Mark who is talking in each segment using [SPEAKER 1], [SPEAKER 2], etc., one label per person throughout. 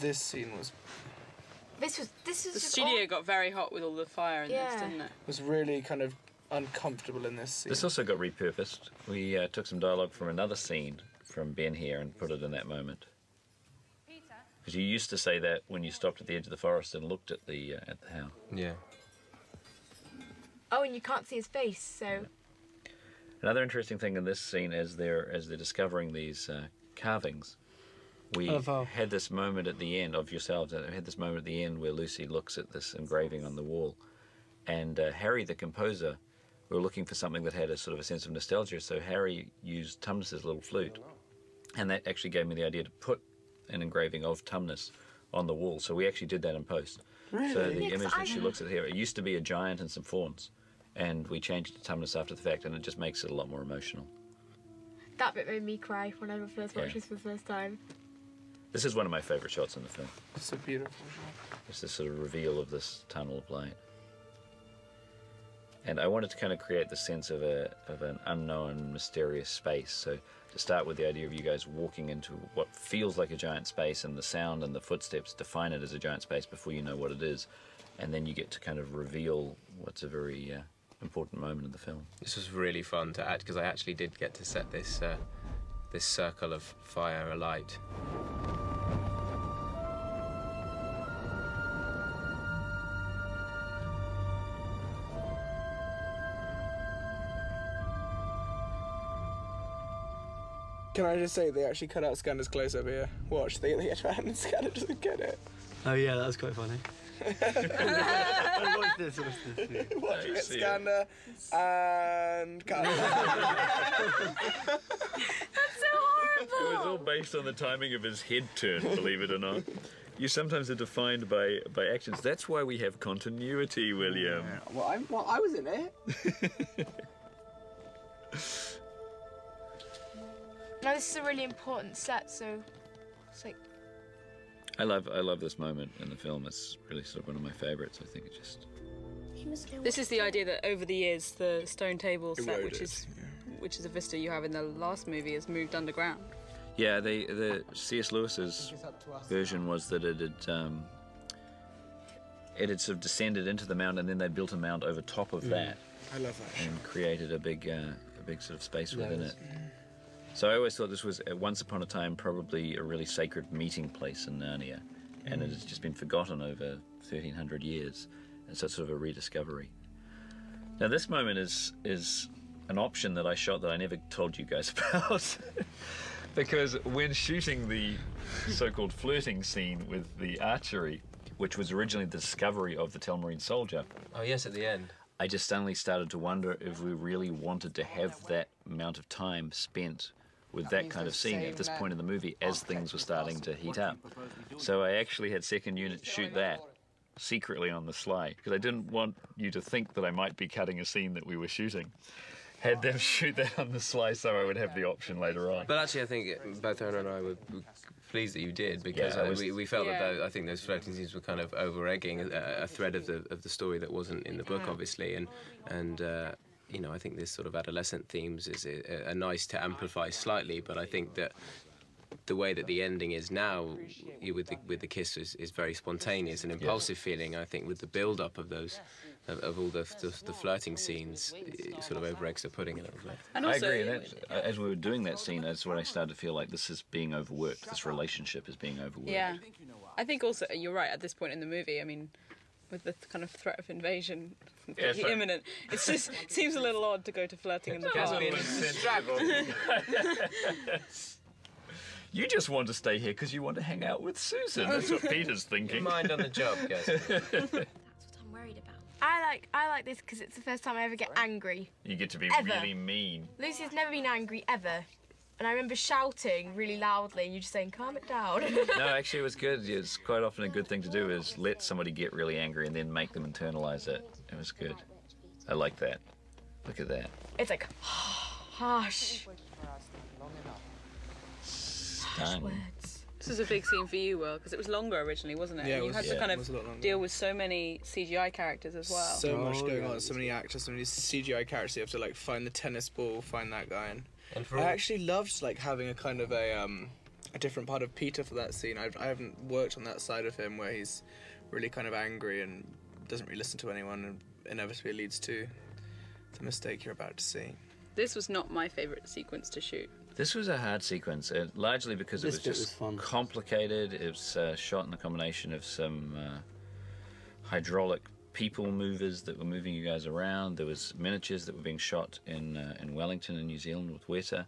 [SPEAKER 1] This scene was
[SPEAKER 2] This was
[SPEAKER 3] The studio got very hot with all the fire in this, didn't it?
[SPEAKER 1] really kind of uncomfortable in this scene.
[SPEAKER 4] This also got repurposed. We took some dialogue from another scene from Ben here and put it in that moment. Because you used to say that when you stopped at the edge of the forest and looked at the hound.
[SPEAKER 5] Yeah.
[SPEAKER 2] Oh, and you can't see his face, so...
[SPEAKER 4] Another interesting thing in this scene as they're discovering these carvings, we had this moment at the end of yourselves. I had this moment at the end where Lucy looks at this engraving on the wall, and Harry, the composer, we were looking for something that had a sort of a sense of nostalgia. So Harry used Tumnus's little flute, and that actually gave me the idea to put an engraving of Tumnus on the wall. So we actually did that in post.
[SPEAKER 1] Really?
[SPEAKER 4] So the image that she looks at here, it used to be a giant and some fawns, and we changed it to Tumnus after the fact, and it just makes it a lot more emotional.
[SPEAKER 2] That bit made me cry when I first watched this for the first time.
[SPEAKER 4] This is one of my favourite shots in the film.
[SPEAKER 1] It's a beautiful shot.
[SPEAKER 4] It's this sort of reveal of this tunnel of light. And I wanted to kind of create the sense of an unknown, mysterious space. So to start with the idea of you guys walking into what feels like a giant space, and the sound and the footsteps define it as a giant space before you know what it is. And then you get to kind of reveal what's a very important moment in the film.
[SPEAKER 5] This was really fun to act, because I actually did get to set this this circle of fire alight.
[SPEAKER 1] Can I just say they actually cut out Skander's close-up here? Watch, they try and Skander doesn't get it.
[SPEAKER 6] Oh yeah, that was quite funny. Watch this. Yeah.
[SPEAKER 1] Watching it, Skander, and cut.
[SPEAKER 2] That's so horrible!
[SPEAKER 4] It was all based on the timing of his head turn, believe it or not. You sometimes are defined by actions. That's why we have continuity, William.
[SPEAKER 1] Yeah. Well, I was in it.
[SPEAKER 2] No, this is a really important set, so it's like...
[SPEAKER 4] I love this moment in the film. It's really sort of one of my favourites. I think it just...
[SPEAKER 3] This is the idea that over the years the stone table set,
[SPEAKER 1] Eroded,
[SPEAKER 3] which is a vista you have in the last movie, has moved underground.
[SPEAKER 4] Yeah, the C.S. Lewis's version was that it had sort of descended into the mountain, and then they built a mount over top of that.
[SPEAKER 1] I love that.
[SPEAKER 4] And created a big sort of space within it. So I always thought this was, once upon a time, probably a really sacred meeting place in Narnia, and it has just been forgotten over 1,300 years, and so it's sort of a rediscovery. Now this moment is an option that I shot that I never told you guys about, because when shooting the so-called flirting scene with the archery, which was originally the discovery of the Telmarine soldier.
[SPEAKER 5] Oh yes, at the end.
[SPEAKER 4] I just suddenly started to wonder if we really wanted to have that amount of time spent with that kind of scene at this point in the movie as things were starting to heat up. So I actually had second unit shoot that secretly on the sly, because I didn't want you to think that I might be cutting a scene that we were shooting. Had them shoot that on the sly so I would have the option later on.
[SPEAKER 5] But actually I think both Anna and I were pleased that you did, because we felt that I think those flirting scenes were kind of over-egging a thread of the story that wasn't in the book, obviously, and you know, I think this sort of adolescent themes are nice to amplify slightly, but I think that the way that the ending is now, with the kiss, is very spontaneous and impulsive feeling. I think with the build-up of those, of all the flirting scenes, it sort of over-eggs the pudding a little bit.
[SPEAKER 3] And also,
[SPEAKER 4] I agree. As we were doing that scene, that's when I started to feel like this is being overworked. This relationship is being overworked.
[SPEAKER 3] Yeah, I think also you're right at this point in the movie. I mean, with the kind of threat of invasion imminent, it just seems a little odd to go to flirting in the park.
[SPEAKER 4] You just want to stay here because you want to hang out with Susan. That's what Peter's thinking.
[SPEAKER 5] Mind on the job, guys.
[SPEAKER 2] That's what I'm worried about. I like this because it's the first time I ever get angry.
[SPEAKER 4] You get to be
[SPEAKER 2] Ever.
[SPEAKER 4] really mean.
[SPEAKER 2] Lucy's never been angry, ever. And I remember shouting really loudly and you just saying, calm it down.
[SPEAKER 4] No, actually it was good. It's quite often a good thing to do is let somebody get really angry and then make them internalise it. It was good. I like that. Look at that.
[SPEAKER 2] It's like, harsh.
[SPEAKER 4] Stung.
[SPEAKER 2] Words.
[SPEAKER 3] This was a big scene for you, Will, because it was longer originally, wasn't it?
[SPEAKER 1] Yeah,
[SPEAKER 3] And you had to kind
[SPEAKER 1] it was a lot
[SPEAKER 3] of
[SPEAKER 1] longer.
[SPEAKER 3] deal with so many CGI characters as well.
[SPEAKER 1] So much going on, so many actors, so many CGI characters. You have to like find the tennis ball, find that guy, and
[SPEAKER 5] And for
[SPEAKER 1] I actually loved like having a kind of a a different part of Peter for that scene. I haven't worked on that side of him where he's really kind of angry and doesn't really listen to anyone, and inevitably leads to the mistake you're about to see.
[SPEAKER 3] This was not my favourite sequence to shoot.
[SPEAKER 4] This was a hard sequence, largely because it was just complicated. It was shot in a combination of some hydraulic people movers that were moving you guys around. There was miniatures that were being shot in Wellington in New Zealand with Weta.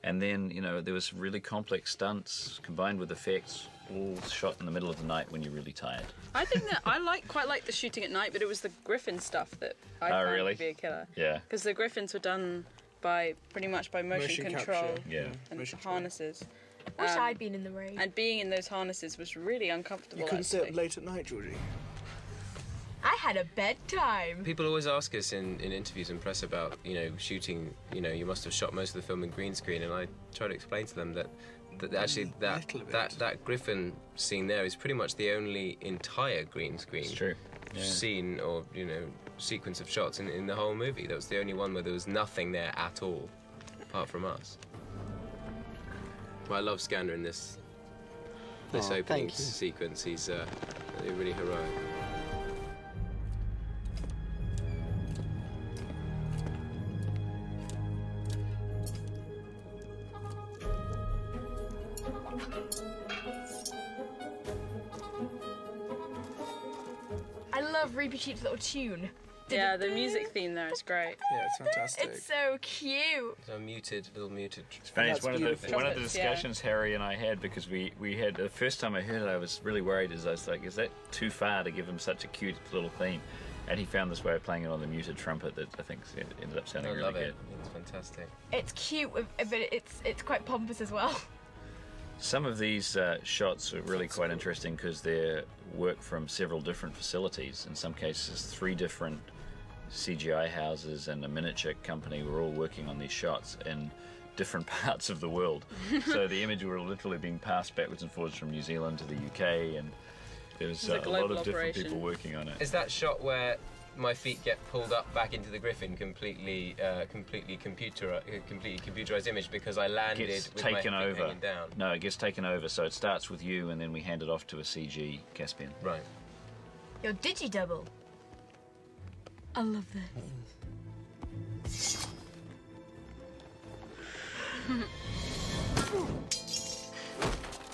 [SPEAKER 4] And then, you know, there was really complex stunts combined with effects, all shot in the middle of the night when you're really tired.
[SPEAKER 3] I think that I quite like the shooting at night, but it was the Griffin stuff that I found
[SPEAKER 4] really?
[SPEAKER 3] to be a killer.
[SPEAKER 4] Yeah.
[SPEAKER 3] Because the Griffins were done pretty much by motion control
[SPEAKER 1] capture.
[SPEAKER 4] Yeah.
[SPEAKER 3] and
[SPEAKER 1] Motion
[SPEAKER 3] harnesses.
[SPEAKER 2] Wish I'd been in the rain.
[SPEAKER 3] And being in those harnesses was really uncomfortable.
[SPEAKER 1] You couldn't sit
[SPEAKER 3] actually.
[SPEAKER 1] up late at night, Georgie.
[SPEAKER 2] I had a bedtime.
[SPEAKER 5] People always ask us in interviews and press about, you know, shooting, you know, you must have shot most of the film in green screen, and I try to explain to them that actually that Griffin scene there is pretty much the only entire green screen scene or, you know, sequence of shots in the whole movie. That was the only one where there was nothing there at all, apart from us. Well, I love Scanner in this opening sequence. He's really heroic.
[SPEAKER 2] I love Reepicheep's little tune.
[SPEAKER 3] Yeah, the music theme there is great.
[SPEAKER 1] Yeah, it's fantastic.
[SPEAKER 2] It's so cute.
[SPEAKER 5] It's a little muted.
[SPEAKER 4] It's funny, it's one of the
[SPEAKER 3] Trumpets,
[SPEAKER 4] discussions Harry and I had, because we had, the first time I heard it, I was really worried. I was like, is that too far to give him such a cute little theme? And he found this way of playing it on the muted trumpet that I think ended up sounding really good.
[SPEAKER 5] It's fantastic.
[SPEAKER 2] It's cute, but it's quite pompous as well.
[SPEAKER 4] Some of these shots are really quite interesting because they're work from several different facilities. In some cases, 3 different CGI houses and a miniature company were all working on these shots in different parts of the world. So the image were literally being passed backwards and forwards from New Zealand to the UK, and there was a lot of different people working on it.
[SPEAKER 5] Is that shot where my feet get pulled up back into the Griffin completely computerized image because I landed with my feet hanging down?
[SPEAKER 4] No, it gets taken over. So it starts with you, and then we hand it off to a CG Caspian.
[SPEAKER 5] Right.
[SPEAKER 2] Your digi-double. I love this.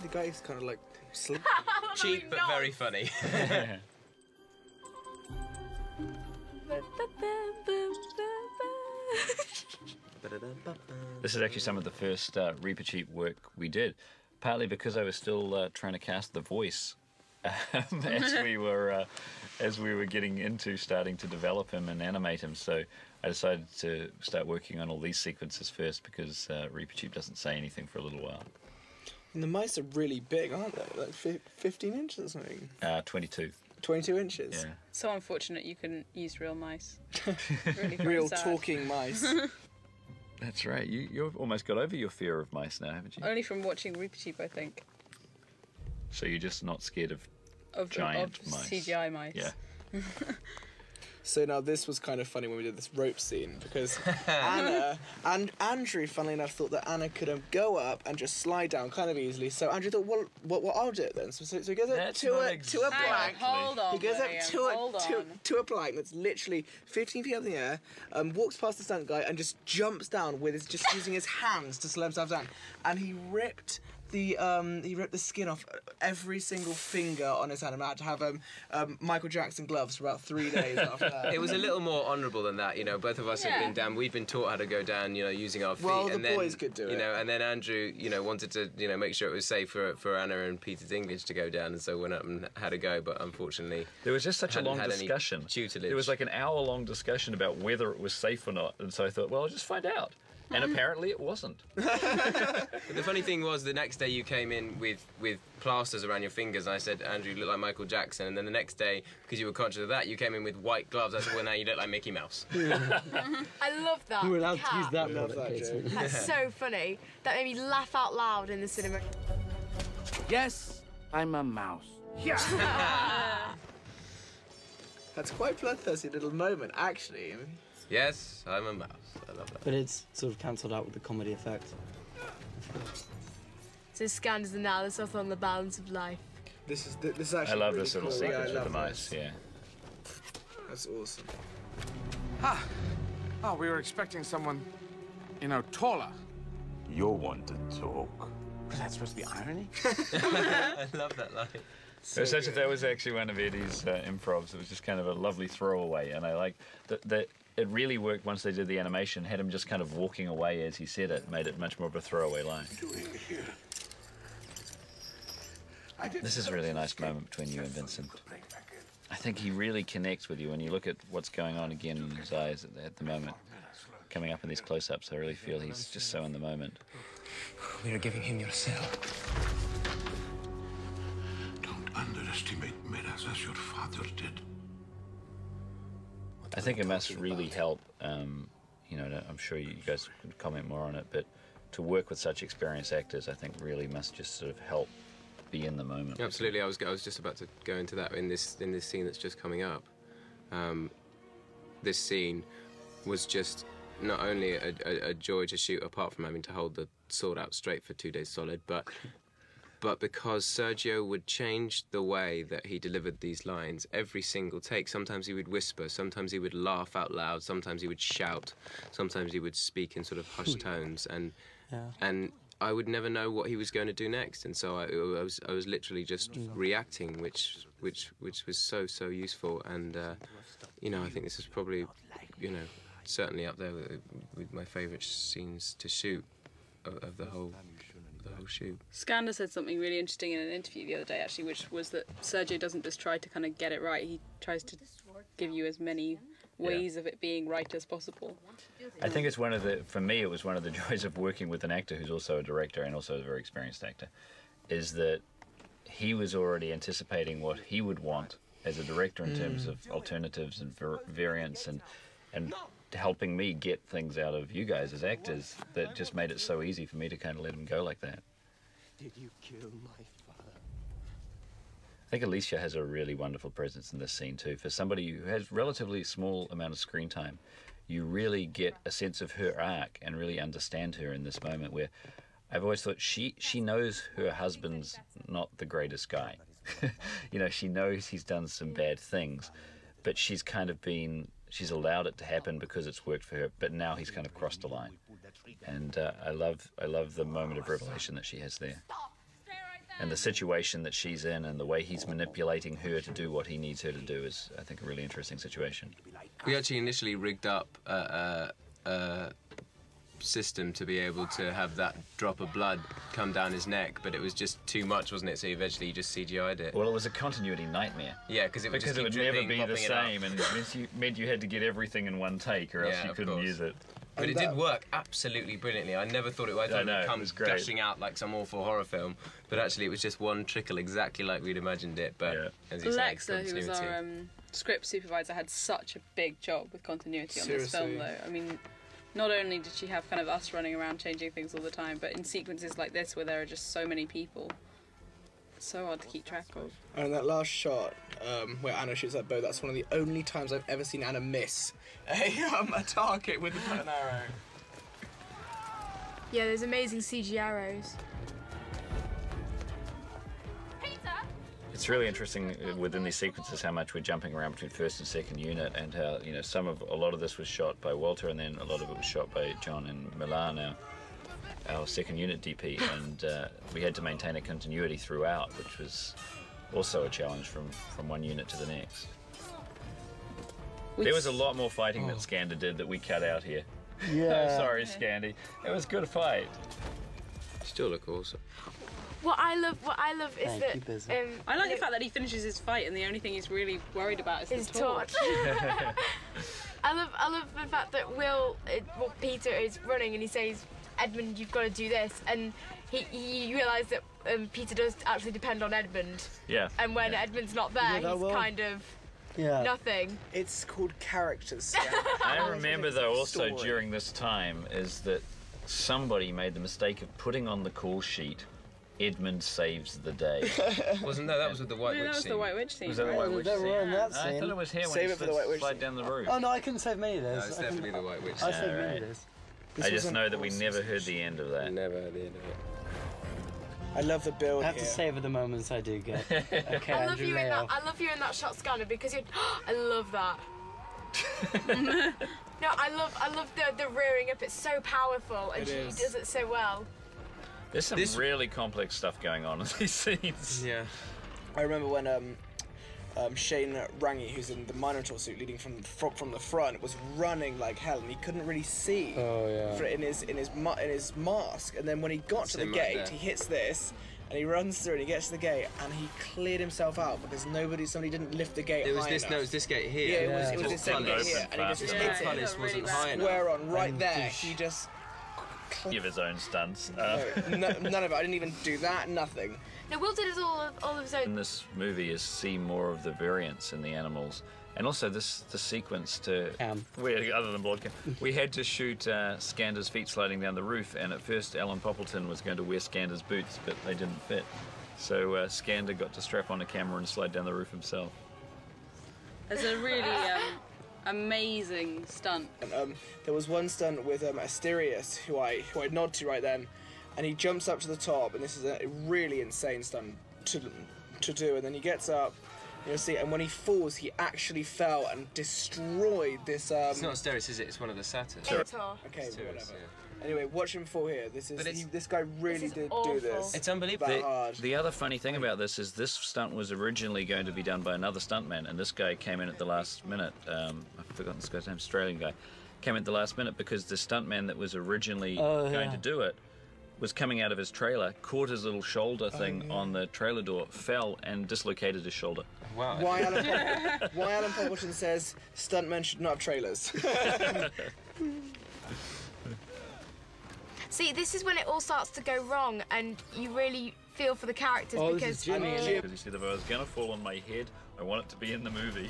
[SPEAKER 1] The guy's kind of like sleepy.
[SPEAKER 5] Cheap but very funny.
[SPEAKER 4] This is actually some of the first Reepicheep work we did, partly because I was still trying to cast the voice as we were getting into starting to develop him and animate him. So I decided to start working on all these sequences first because Reepicheep doesn't say anything for a little while.
[SPEAKER 1] And the mice are really big, aren't they? Like 15 inches or something?
[SPEAKER 4] 22.
[SPEAKER 1] 22 inches?
[SPEAKER 4] Yeah.
[SPEAKER 3] So unfortunate you couldn't use real mice. Really
[SPEAKER 1] Real
[SPEAKER 3] sad.
[SPEAKER 1] talking mice.
[SPEAKER 4] That's right. You've almost got over your fear of mice now, haven't you?
[SPEAKER 3] Only from watching Reepicheep, I think.
[SPEAKER 4] So you're just not scared of
[SPEAKER 3] Of
[SPEAKER 4] giant mice.
[SPEAKER 3] CGI mice.
[SPEAKER 4] Yeah.
[SPEAKER 1] So now this was kind of funny when we did this rope scene because Anna and Andrew, funnily enough, thought that Anna could go up and just slide down kind of easily. So Andrew thought, well, what I'll do it then. So he goes up to a plank.
[SPEAKER 3] Hold on,
[SPEAKER 1] He goes up
[SPEAKER 3] William,
[SPEAKER 1] to a plank that's literally 15 feet up in the air, walks past the stunt guy and just jumps down with just using his hands to slow himself down. And he ripped the skin off every single finger on his hand. I had to have Michael Jackson gloves for about 3 days after that.
[SPEAKER 5] It was a little more honourable than that, you know. Both of us had been down. We'd been taught how to go down, you know, using our feet.
[SPEAKER 1] Well,
[SPEAKER 5] and
[SPEAKER 1] the boys could do it.
[SPEAKER 5] You know, and then Andrew, you know, wanted to, you know, make sure it was safe for Anna and Peter Dinklage to go down, and so went up and had a go. But unfortunately,
[SPEAKER 4] there was just such a long discussion. There was like an hour-long discussion about whether it was safe or not, and so I thought, well, I'll just find out. And apparently it wasn't.
[SPEAKER 5] But the funny thing was, the next day you came in with plasters around your fingers, and I said, Andrew, you look like Michael Jackson. And then the next day, because you were conscious of that, you came in with white gloves. I said, well, now you look like Mickey Mouse.
[SPEAKER 2] I love that.
[SPEAKER 6] We were allowed to use that
[SPEAKER 1] Love that
[SPEAKER 6] joke.
[SPEAKER 2] That's so funny. That made me laugh out loud in the cinema.
[SPEAKER 7] Yes, I'm a mouse.
[SPEAKER 1] That's quite a bloodthirsty little moment, actually.
[SPEAKER 5] Yes, I'm a mouse. I love that.
[SPEAKER 6] But it's sort of cancelled out with the comedy effect.
[SPEAKER 2] So Scand is the now, the south on the balance of life.
[SPEAKER 1] This is actually
[SPEAKER 4] I love
[SPEAKER 1] really
[SPEAKER 4] this little
[SPEAKER 1] cool.
[SPEAKER 4] sequence
[SPEAKER 1] Yeah, I
[SPEAKER 4] with the
[SPEAKER 1] love
[SPEAKER 4] mice.
[SPEAKER 1] this.
[SPEAKER 4] Yeah.
[SPEAKER 1] That's awesome.
[SPEAKER 7] Oh, we were expecting someone, you know, taller.
[SPEAKER 8] You're one to talk.
[SPEAKER 7] Was that supposed to be irony?
[SPEAKER 5] I love that line.
[SPEAKER 4] That was actually one of Eddie's improvs. It was just kind of a lovely throwaway, and I like that. It really worked once they did the animation. Had him just kind of walking away as he said it, made it much more of a throwaway line. This is a really nice moment between you and Vincent. I think he really connects with you when you look at what's going on again in his eyes at the moment. Coming up in these close-ups, I really feel he's just so in the moment.
[SPEAKER 1] We are giving him your cell.
[SPEAKER 8] Don't underestimate Miraz as your father did.
[SPEAKER 4] I think it must really help, you know, I'm sure you guys could comment more on it, but to work with such experienced actors, I think really must just sort of help be in the moment.
[SPEAKER 5] Absolutely, I was just about to go into that in this scene that's just coming up. This scene was just not only a joy to shoot, apart from having to hold the sword out straight for 2 days solid, but because Sergio would change the way that he delivered these lines every single take. Sometimes he would whisper, sometimes he would laugh out loud, sometimes he would shout, sometimes he would speak in sort of hushed tones, and I would never know what he was going to do next, and so I was literally just reacting, which was so useful, and you know, I think this is probably, you know, certainly up there with my favourite scenes to shoot of the whole shoot.
[SPEAKER 3] Skander said something really interesting in an interview the other day, actually, which was that Sergio doesn't just try to kind of get it right, he tries to give you as many ways of it being right as possible.
[SPEAKER 4] I think it's for me, it was one of the joys of working with an actor who's also a director and also a very experienced actor, is that he was already anticipating what he would want as a director in terms of alternatives and variants and helping me get things out of you guys as actors that just made it so easy for me to kind of let him go like that.
[SPEAKER 6] Did you kill my father?
[SPEAKER 4] I think Alicia has a really wonderful presence in this scene too. For somebody who has relatively small amount of screen time, you really get a sense of her arc and really understand her in this moment where I've always thought she knows her husband's not the greatest guy. You know, she knows he's done some bad things, but she's allowed it to happen because it's worked for her, but now he's kind of crossed the line. And I love the moment of revelation that she has there. And the situation that she's in and the way he's manipulating her to do what he needs her to do is, I think, a really interesting situation.
[SPEAKER 5] We actually initially rigged up a system to be able to have that drop of blood come down his neck, but it was just too much, wasn't it? So eventually you just CGI'd it.
[SPEAKER 4] Well, it was a continuity nightmare.
[SPEAKER 5] Yeah, because it would
[SPEAKER 4] never be the same, and it meant you had to get everything in one take, or else you couldn't use it.
[SPEAKER 5] But it did work absolutely brilliantly. I never thought it would come gushing out like some awful horror film, but actually it was just one trickle exactly like we'd imagined it. But as you
[SPEAKER 3] Alexa, who was our script supervisor, had such a big job with continuity on this film, though. I mean, not only did she have kind of us running around changing things all the time, but in sequences like this where there are just so many people, it's so hard to keep track of.
[SPEAKER 1] And that last shot where Anna shoots that bow, that's one of the only times I've ever seen Anna miss a target with an arrow.
[SPEAKER 2] Yeah, there's amazing CG arrows.
[SPEAKER 4] It's really interesting within these sequences how much we're jumping around between first and second unit, and how, you know, a lot of this was shot by Walter, and then a lot of it was shot by John and Milan, our second unit DP, and we had to maintain a continuity throughout, which was also a challenge from one unit to the next. There was a lot more fighting that Skander did that we cut out here.
[SPEAKER 6] Yeah.
[SPEAKER 4] I'm sorry, Scandy. It was a good fight.
[SPEAKER 5] Still look awesome.
[SPEAKER 2] What I love is
[SPEAKER 3] I like the fact that he finishes his fight and the only thing he's really worried about is his torch.
[SPEAKER 2] I love the fact that Peter is running and he says, Edmund, you've got to do this, and he realised that Peter does actually depend on Edmund.
[SPEAKER 4] Yeah.
[SPEAKER 2] And when Edmund's not there, he's kind of nothing.
[SPEAKER 1] It's called characters.
[SPEAKER 4] I remember though also during this time is that somebody made the mistake of putting on the call sheet, Edmund saves the day.
[SPEAKER 5] That was with the White Witch scene.
[SPEAKER 3] That was the White Witch scene.
[SPEAKER 4] Was that the White Witch scene?
[SPEAKER 6] That scene.
[SPEAKER 4] I thought it was here
[SPEAKER 1] Save
[SPEAKER 4] when
[SPEAKER 1] it for the White
[SPEAKER 4] he
[SPEAKER 1] Witch
[SPEAKER 4] slid down the roof.
[SPEAKER 6] Oh no, I couldn't save many of those.
[SPEAKER 5] No, it's definitely the White Witch
[SPEAKER 6] I
[SPEAKER 5] scene.
[SPEAKER 6] saved many of those.
[SPEAKER 4] I just know that we never heard the end of that.
[SPEAKER 5] Never heard the end of it.
[SPEAKER 1] I love the build
[SPEAKER 6] I have
[SPEAKER 1] here.
[SPEAKER 6] to savor the moments I do get. Okay,
[SPEAKER 2] I love
[SPEAKER 6] Andrew
[SPEAKER 2] you in
[SPEAKER 6] Leo.
[SPEAKER 2] that. I love you in that shot, Scanner, because you. I love that. No, I love the rearing up. It's so powerful, and
[SPEAKER 1] It
[SPEAKER 2] she
[SPEAKER 1] is.
[SPEAKER 2] does it so well.
[SPEAKER 4] There's some really complex stuff going on in these scenes.
[SPEAKER 5] Yeah.
[SPEAKER 1] I remember when Shane Rangi, who's in the Minotaur suit, leading from the front, was running like hell, and he couldn't really see in his mask. And then when he got to the
[SPEAKER 5] him right
[SPEAKER 1] gate,
[SPEAKER 5] there.
[SPEAKER 1] he hits this, and he runs through, and he gets to the gate, and he cleared himself out because somebody didn't lift the gate
[SPEAKER 5] It was
[SPEAKER 1] high
[SPEAKER 5] this.
[SPEAKER 1] enough.
[SPEAKER 5] No, it was this gate here.
[SPEAKER 1] Yeah, it was this same gate
[SPEAKER 4] Open
[SPEAKER 1] here, and he just
[SPEAKER 4] faster.
[SPEAKER 1] hit
[SPEAKER 5] The
[SPEAKER 1] it
[SPEAKER 5] tunnel
[SPEAKER 3] really
[SPEAKER 5] wasn't
[SPEAKER 3] bad.
[SPEAKER 5] high enough.
[SPEAKER 1] square on right
[SPEAKER 6] And
[SPEAKER 1] there.
[SPEAKER 6] just-
[SPEAKER 1] He just
[SPEAKER 4] Give his own stunts.
[SPEAKER 1] none of it. I didn't even do that. Nothing.
[SPEAKER 2] No, Will did all of his
[SPEAKER 4] in
[SPEAKER 2] own.
[SPEAKER 4] this movie is see more of the variance in the animals, and also the sequence to other than Bloodcam, we had to shoot Skander's feet sliding down the roof, and at first Alan Poppleton was going to wear Skander's boots, but they didn't fit, so Skander got to strap on a camera and slide down the roof himself.
[SPEAKER 3] There's a really amazing stunt.
[SPEAKER 1] And, there was one stunt with Asterius, who I nod to right then, and he jumps up to the top, and this is a really insane stunt to do. And then he gets up, you'll see, and when he falls, he actually fell and destroyed this.
[SPEAKER 5] It's not Asteris, is it? It's one of the Satyrs.
[SPEAKER 2] Minotaur.
[SPEAKER 1] Okay,
[SPEAKER 5] Asteris,
[SPEAKER 1] whatever.
[SPEAKER 5] yeah.
[SPEAKER 1] Anyway, watch him fall here. This guy really
[SPEAKER 2] This is
[SPEAKER 1] did
[SPEAKER 2] awful.
[SPEAKER 1] do this.
[SPEAKER 5] It's unbelievable.
[SPEAKER 1] That hard.
[SPEAKER 4] The other funny thing about this is this stunt was originally going to be done by another stuntman, and this guy came in at the last minute. I've forgotten this guy's name, Australian guy. Came in at the last minute because the stuntman that was originally going to do it was coming out of his trailer, caught his little shoulder thing on the trailer door, fell and dislocated his shoulder.
[SPEAKER 5] Wow.
[SPEAKER 1] Why Alan Poppleton says stuntmen should not have trailers.
[SPEAKER 2] See, this is when it all starts to go wrong, and you really feel for the characters because
[SPEAKER 6] This is Jimmy, isn't it?
[SPEAKER 4] Because he said, if I was going to fall on my head, I want it to be in the movie.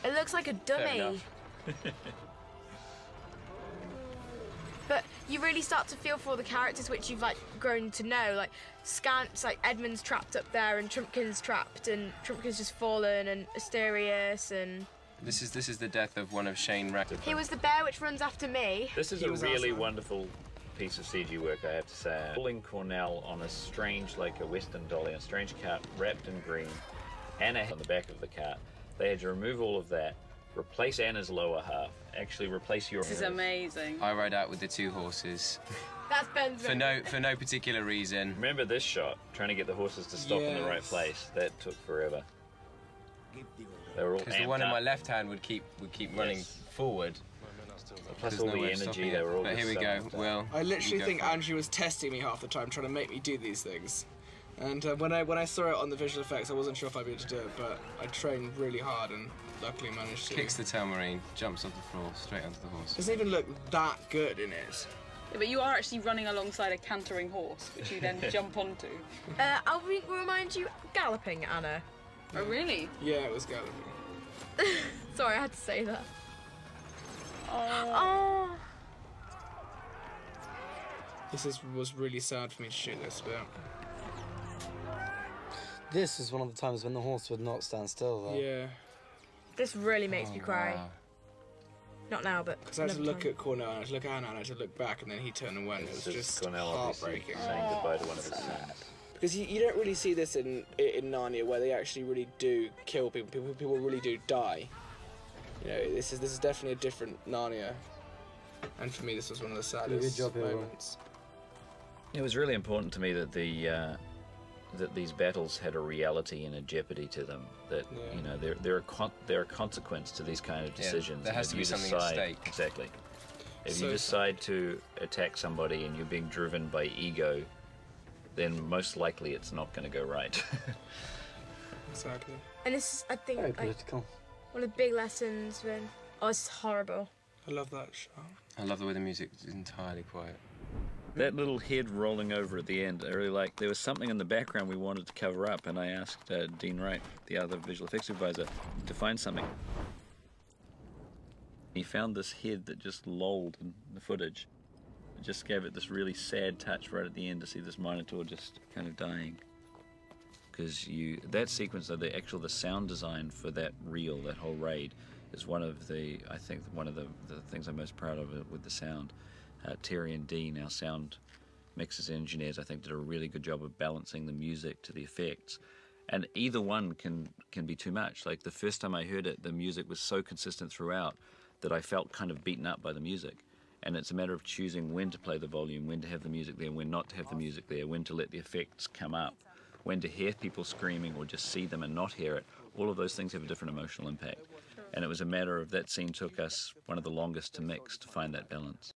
[SPEAKER 2] it looks like a dummy.
[SPEAKER 5] enough.
[SPEAKER 2] But you really start to feel for all the characters which you've like grown to know. Like Scant's like Edmund's trapped up there, and Trumpkin's trapped, and Trumpkin's just fallen, and Asterius, and
[SPEAKER 5] This is the death of one of Shane Rackford.
[SPEAKER 2] he was the bear which runs after me.
[SPEAKER 4] This is
[SPEAKER 1] He
[SPEAKER 4] a
[SPEAKER 1] was
[SPEAKER 4] really
[SPEAKER 1] awesome.
[SPEAKER 4] wonderful piece of CG work, I have to say. Pulling Cornell on a strange, like a Western dolly, a strange cat wrapped in green, Anna on the back of the cat. They had to remove all of that, replace Anna's lower half, actually replace your.
[SPEAKER 3] This is amazing.
[SPEAKER 5] I ride out with the two horses
[SPEAKER 2] That's Ben's.
[SPEAKER 5] for no particular reason.
[SPEAKER 4] Remember this shot, trying to get the horses to stop in the right
[SPEAKER 1] Yes.
[SPEAKER 4] place. That took forever. They were all
[SPEAKER 5] Because the
[SPEAKER 4] amped
[SPEAKER 5] one in
[SPEAKER 4] up.
[SPEAKER 5] my left hand would keep running
[SPEAKER 4] Yes.
[SPEAKER 5] forward.
[SPEAKER 4] Plus
[SPEAKER 5] There's
[SPEAKER 4] all
[SPEAKER 5] no
[SPEAKER 4] the
[SPEAKER 5] way of
[SPEAKER 4] energy,
[SPEAKER 5] stopping
[SPEAKER 4] they
[SPEAKER 5] it.
[SPEAKER 4] were all
[SPEAKER 5] But
[SPEAKER 4] just
[SPEAKER 5] here we
[SPEAKER 4] so
[SPEAKER 5] go.
[SPEAKER 4] amped up.
[SPEAKER 5] Will,
[SPEAKER 1] I literally
[SPEAKER 5] you go
[SPEAKER 1] think
[SPEAKER 5] for it.
[SPEAKER 1] Andrew was testing me half the time, trying to make me do these things. And when I saw it on the visual effects, I wasn't sure if I'd be able to do it, but I trained really hard and luckily managed to.
[SPEAKER 5] Kicks the tamarine, jumps off the floor, straight onto the horse.
[SPEAKER 1] Doesn't even look that good in it.
[SPEAKER 3] Yeah, but you are actually running alongside a cantering horse, which you then jump onto.
[SPEAKER 2] I'll remind you, galloping, Anna.
[SPEAKER 3] Oh, really?
[SPEAKER 1] Yeah, it was galloping.
[SPEAKER 2] Sorry, I had to say that. Oh.
[SPEAKER 1] Was really sad for me to shoot this, but
[SPEAKER 6] This was one of the times when the horse would not stand still, though.
[SPEAKER 1] yeah.
[SPEAKER 2] This really makes me cry.
[SPEAKER 5] Wow.
[SPEAKER 2] Not now, but
[SPEAKER 1] Because I had to
[SPEAKER 2] another
[SPEAKER 1] look
[SPEAKER 2] time.
[SPEAKER 1] at Cornell, and I had to look at Anna, and I had to look back, and then he turned and went. It was
[SPEAKER 4] This is
[SPEAKER 1] just
[SPEAKER 4] Cornell obviously
[SPEAKER 1] heartbreaking.
[SPEAKER 4] saying goodbye to one of his sons.
[SPEAKER 1] Because you don't really see this in Narnia, where they actually really do kill people. People really do die. You know, this is definitely a different Narnia. And for me, this was one of the saddest
[SPEAKER 6] job here, Will.
[SPEAKER 1] moments.
[SPEAKER 4] It was really important to me that that these battles had a reality and a jeopardy to them. That
[SPEAKER 1] Yeah.
[SPEAKER 4] you know there are consequence to these kind of
[SPEAKER 5] Yeah,
[SPEAKER 4] decisions.
[SPEAKER 5] there
[SPEAKER 4] and
[SPEAKER 5] has
[SPEAKER 4] if
[SPEAKER 5] to be
[SPEAKER 4] you
[SPEAKER 5] something at
[SPEAKER 4] decide,
[SPEAKER 5] stake.
[SPEAKER 4] Exactly. If
[SPEAKER 1] So-
[SPEAKER 4] you decide to attack somebody and you're being driven by ego, then most likely it's not going to go right.
[SPEAKER 1] Exactly.
[SPEAKER 2] And this is, I think,
[SPEAKER 6] Very
[SPEAKER 2] like,
[SPEAKER 6] political.
[SPEAKER 2] one of the big lessons when. Oh, it's horrible.
[SPEAKER 1] I love that shot.
[SPEAKER 5] I love the way the music is entirely quiet.
[SPEAKER 4] That little head rolling over at the end, I really liked. There was something in the background we wanted to cover up, and I asked Dean Wright, the other visual effects supervisor, to find something. He found this head that just lolled in the footage. It just gave it this really sad touch right at the end to see this Minotaur just kind of dying. Because that sequence of the sound design for that reel, that whole raid, is one of the things I'm most proud of with the sound. Terry and Dean, our sound mixers and engineers, I think, did a really good job of balancing the music to the effects. And either one can be too much. Like the first time I heard it, the music was so consistent throughout that I felt kind of beaten up by the music. And it's a matter of choosing when to play the volume, when to have the music there, when not to have the music there, when to let the effects come up, when to hear people screaming or just see them and not hear it. All of those things have a different emotional impact. And it was a matter of that scene took us one of the longest to mix to find that balance.